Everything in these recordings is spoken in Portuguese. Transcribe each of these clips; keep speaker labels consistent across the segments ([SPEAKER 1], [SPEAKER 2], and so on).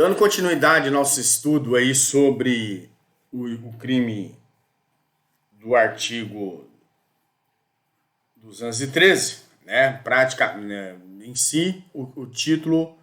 [SPEAKER 1] Dando continuidade ao nosso estudo aí sobre o crime do artigo 213, né? Prática, né? Em si, o título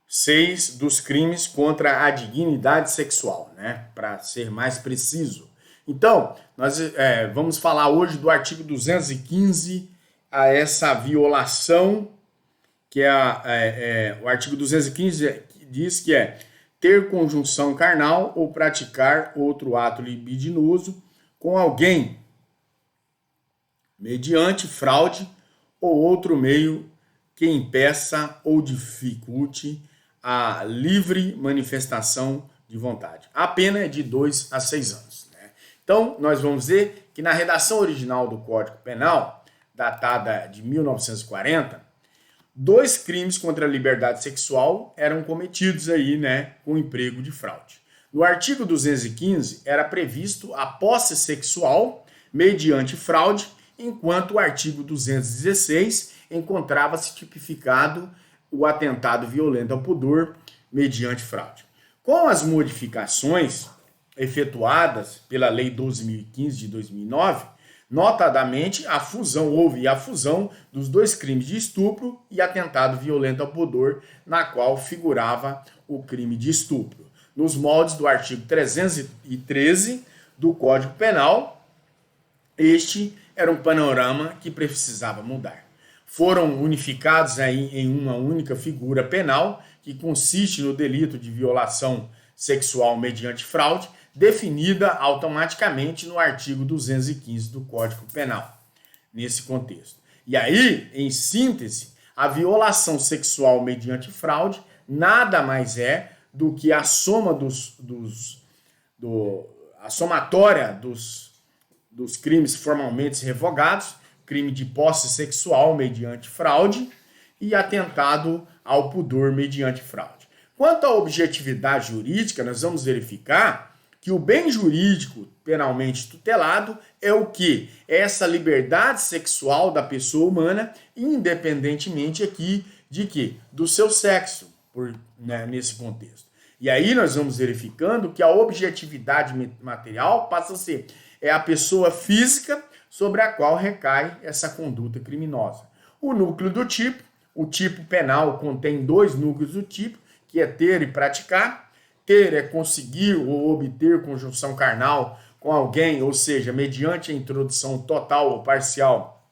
[SPEAKER 1] 6 dos crimes contra a dignidade sexual, né? Para ser mais preciso. Então, nós vamos falar hoje do artigo 215, a essa violação, que o artigo 215 diz que é ter conjunção carnal ou praticar outro ato libidinoso com alguém mediante fraude ou outro meio que impeça ou dificulte a livre manifestação de vontade. A pena é de 2 a 6 anos. Né? Então, nós vamos ver que na redação original do Código Penal, datada de 1940, 2 crimes contra a liberdade sexual eram cometidos aí, né, com emprego de fraude. No artigo 215 era previsto a posse sexual mediante fraude, enquanto o artigo 216 encontrava-se tipificado o atentado violento ao pudor mediante fraude. Com as modificações efetuadas pela Lei 12.015 de 2009, notadamente, houve a fusão dos 2 crimes de estupro e atentado violento ao pudor, na qual figurava o crime de estupro. Nos moldes do artigo 313 do Código Penal, este era um panorama que precisava mudar. Foram unificados aí em uma única figura penal, que consiste no delito de violação sexual mediante fraude, definida automaticamente no artigo 215 do Código Penal, nesse contexto. E aí, em síntese, a violação sexual mediante fraude nada mais é do que a soma a somatória dos crimes formalmente revogados, crime de posse sexual mediante fraude e atentado ao pudor mediante fraude. Quanto à objetividade jurídica, nós vamos verificar que o bem jurídico penalmente tutelado é o quê? É essa liberdade sexual da pessoa humana, independentemente aqui de quê? Do seu sexo, nesse contexto. E aí nós vamos verificando que a objetividade material passa a ser a pessoa física sobre a qual recai essa conduta criminosa. O núcleo do tipo, o tipo penal contém 2 núcleos do tipo, que é ter e praticar. Ter é conseguir ou obter conjunção carnal com alguém, ou seja, mediante a introdução total ou parcial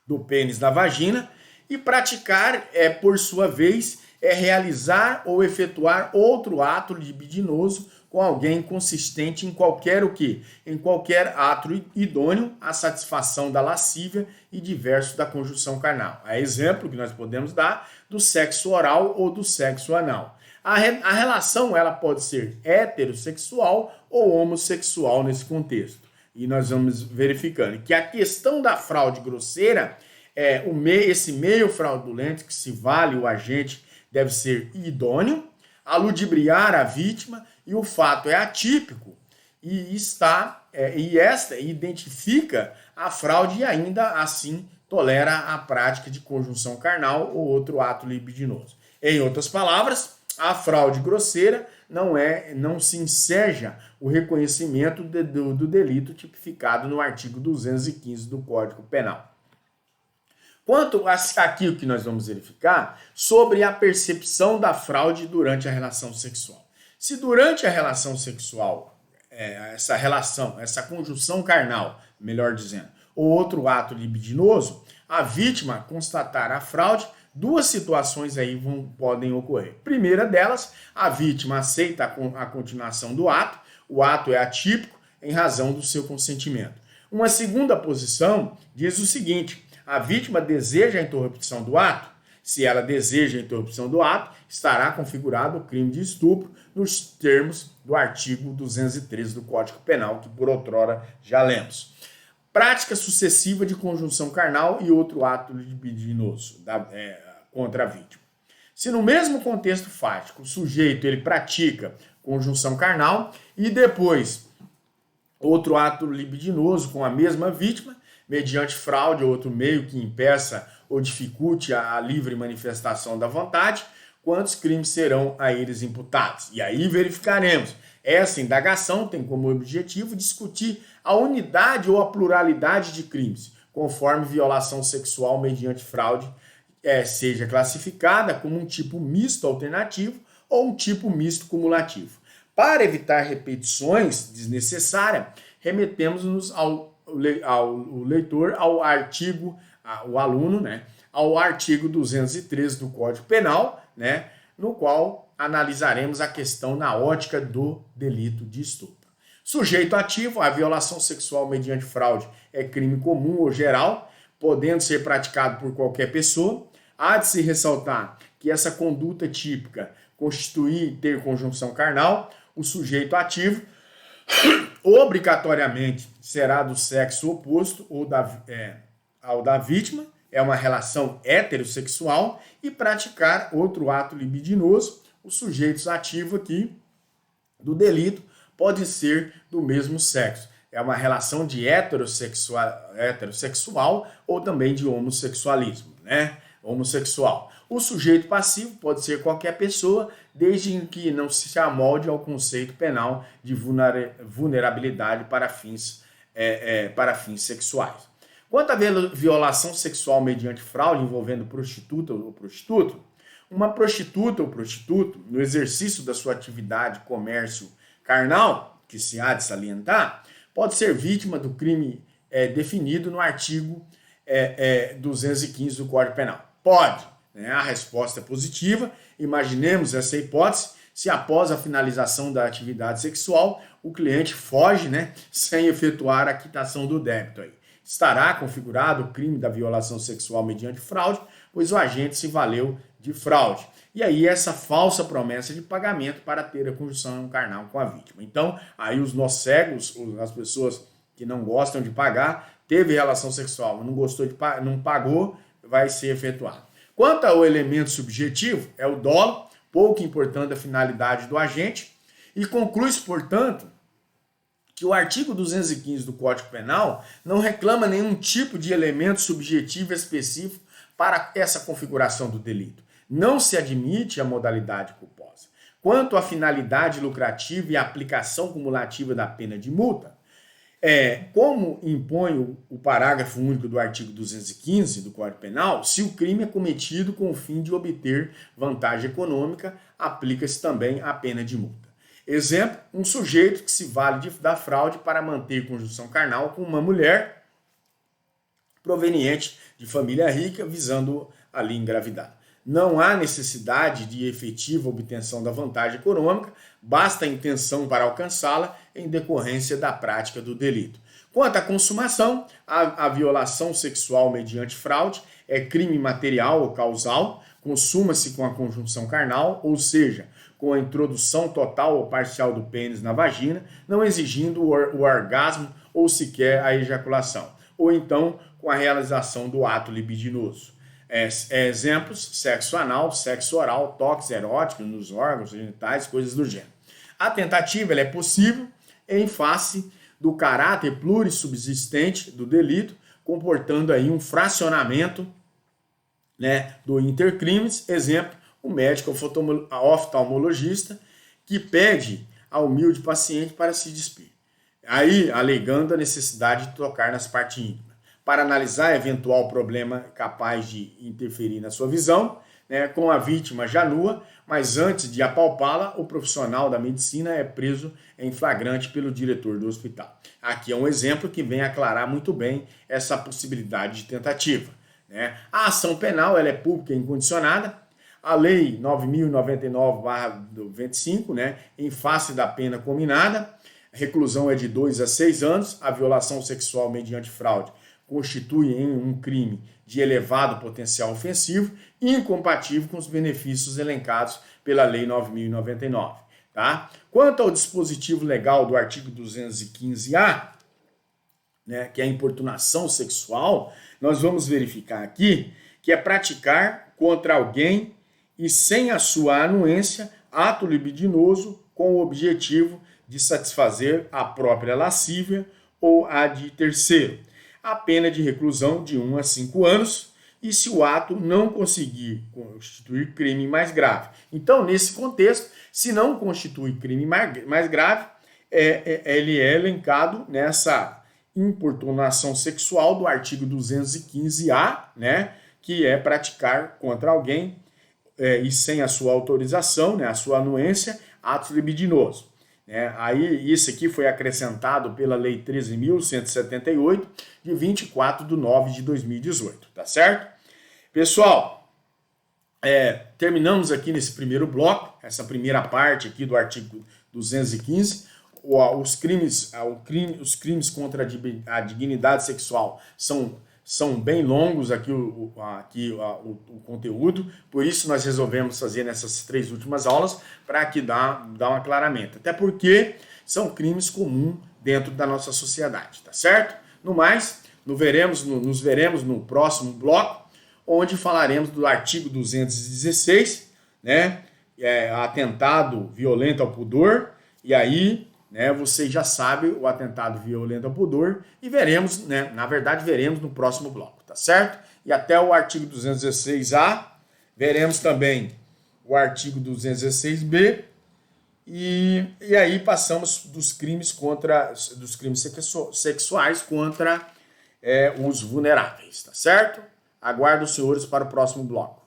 [SPEAKER 1] do pênis na vagina. E praticar por sua vez, realizar ou efetuar outro ato libidinoso com alguém consistente em qualquer o quê? Em qualquer ato idôneo à satisfação da lascívia e diverso da conjunção carnal. É exemplo que nós podemos dar do sexo oral ou do sexo anal. A relação ela pode ser heterossexual ou homossexual nesse contexto. E nós vamos verificando que a questão da fraude grosseira, esse meio fraudulento que se vale o agente deve ser idôneo, a ludibriar a vítima, e o fato é atípico e esta identifica a fraude e ainda assim tolera a prática de conjunção carnal ou outro ato libidinoso. Em outras palavras, a fraude grosseira não se enseja o reconhecimento do delito tipificado no artigo 215 do Código Penal. Quanto aqui o que nós vamos verificar sobre a percepção da fraude durante a relação sexual. Se durante a relação sexual, essa conjunção carnal, melhor dizendo, ou outro ato libidinoso, a vítima constatar a fraude, 2 situações aí podem ocorrer. Primeira delas, a vítima aceita a continuação do ato, o ato é atípico em razão do seu consentimento. Uma segunda posição diz o seguinte: a vítima deseja a interrupção do ato. Se ela deseja a interrupção do ato, estará configurado o crime de estupro nos termos do artigo 213 do Código Penal, que por outrora já lemos. Prática sucessiva de conjunção carnal e outro ato libidinoso contra a vítima. Se no mesmo contexto fático o sujeito ele pratica conjunção carnal e depois outro ato libidinoso com a mesma vítima, mediante fraude ou outro meio que impeça ou dificulte a livre manifestação da vontade, quantos crimes serão a eles imputados. E aí verificaremos. Essa indagação tem como objetivo discutir a unidade ou a pluralidade de crimes, conforme violação sexual mediante fraude seja classificada como um tipo misto alternativo ou um tipo misto cumulativo. Para evitar repetições desnecessárias, remetemos-nos ao leitor ao artigo, o aluno, né, ao artigo 213 do Código Penal, né, no qual analisaremos a questão na ótica do delito de estupro. Sujeito ativo, a violação sexual mediante fraude é crime comum ou geral, podendo ser praticado por qualquer pessoa. Há de se ressaltar que essa conduta típica constitui ter conjunção carnal. O sujeito ativo obrigatoriamente será do sexo oposto ou ao da vítima, é uma relação heterossexual, e praticar outro ato libidinoso. Os sujeitos ativos aqui do delito podem ser do mesmo sexo. É uma relação de heterossexual ou também de homossexualismo, né? Homossexual. O sujeito passivo pode ser qualquer pessoa, desde que não se amolde ao conceito penal de vulnerabilidade para fins sexuais. Quanto à violação sexual mediante fraude envolvendo prostituta ou prostituto, uma prostituta ou prostituto, no exercício da sua atividade comércio carnal, que se há de salientar, pode ser vítima do crime definido no artigo 215 do Código Penal. Pode. A resposta é positiva. Imaginemos essa hipótese se após a finalização da atividade sexual o cliente foge, sem efetuar a quitação do débito. Aí. Estará configurado o crime da violação sexual mediante fraude, pois o agente se valeu de fraude. E aí essa falsa promessa de pagamento para ter a conjunção carnal com a vítima. Então, aí os nossos cegos, as pessoas que não gostam de pagar, teve relação sexual, não gostou não pagou, vai ser efetuado. Quanto ao elemento subjetivo, é o dolo, pouco importante a finalidade do agente, e conclui-se, portanto, que o artigo 215 do Código Penal não reclama nenhum tipo de elemento subjetivo específico para essa configuração do delito. Não se admite a modalidade culposa. Quanto à finalidade lucrativa e a aplicação cumulativa da pena de multa, como impõe o parágrafo único do artigo 215 do Código Penal, se o crime é cometido com o fim de obter vantagem econômica, aplica-se também a pena de multa. Exemplo, um sujeito que se vale da fraude para manter conjunção carnal com uma mulher proveniente de família rica, visando ali engravidar. Não há necessidade de efetiva obtenção da vantagem econômica, basta a intenção para alcançá-la em decorrência da prática do delito. Quanto à consumação, a violação sexual mediante fraude é crime material ou causal, consuma-se com a conjunção carnal, ou seja, com a introdução total ou parcial do pênis na vagina, não exigindo o orgasmo ou sequer a ejaculação, ou então com a realização do ato libidinoso. Exemplos, sexo anal, sexo oral, toques eróticos nos órgãos genitais, coisas do gênero. A tentativa é possível em face do caráter plurissubsistente do delito, comportando aí um fracionamento do intercrimes. Exemplo, o médico oftalmologista que pede ao humilde paciente para se despir, aí alegando a necessidade de tocar nas partes íntimas, para analisar eventual problema capaz de interferir na sua visão, com a vítima já nua, mas antes de apalpá-la, o profissional da medicina é preso em flagrante pelo diretor do hospital. Aqui é um exemplo que vem aclarar muito bem essa possibilidade de tentativa. A ação penal ela é pública e incondicionada. A Lei 9.099/25, em face da pena combinada, a reclusão é de 2 a 6 anos, a violação sexual mediante fraude constitui um crime de elevado potencial ofensivo e incompatível com os benefícios elencados pela Lei 9.099. Tá? Quanto ao dispositivo legal do artigo 215-A, que é a importunação sexual, nós vamos verificar aqui que é praticar contra alguém e sem a sua anuência ato libidinoso com o objetivo de satisfazer a própria lascívia ou a de terceiro. A pena de reclusão de 1 a 5 anos, e se o ato não conseguir constituir crime mais grave. Então, nesse contexto, se não constitui crime mais grave, ele é elencado nessa importunação sexual do artigo 215-A, né, que é praticar contra alguém e sem a sua autorização, né, a sua anuência, atos libidinosos. Aí isso aqui foi acrescentado pela Lei 13.178, de 24 de 9 de 2018, tá certo? Pessoal, terminamos aqui nesse primeiro bloco, essa primeira parte aqui do artigo 215, os crimes contra a dignidade sexual são bem longos aqui o conteúdo, por isso nós resolvemos fazer nessas 3 últimas aulas para que dá um aclaramento. Até porque são crimes comuns dentro da nossa sociedade, tá certo? No mais, nos veremos no próximo bloco, onde falaremos do artigo 216, né? Atentado violento ao pudor, e aí, né, vocês já sabem o atentado violento ao pudor e veremos, né, na verdade veremos no próximo bloco, tá certo? E até o artigo 216A, veremos também o artigo 216B e aí passamos dos crimes sexuais contra os vulneráveis, tá certo? Aguardo os senhores para o próximo bloco.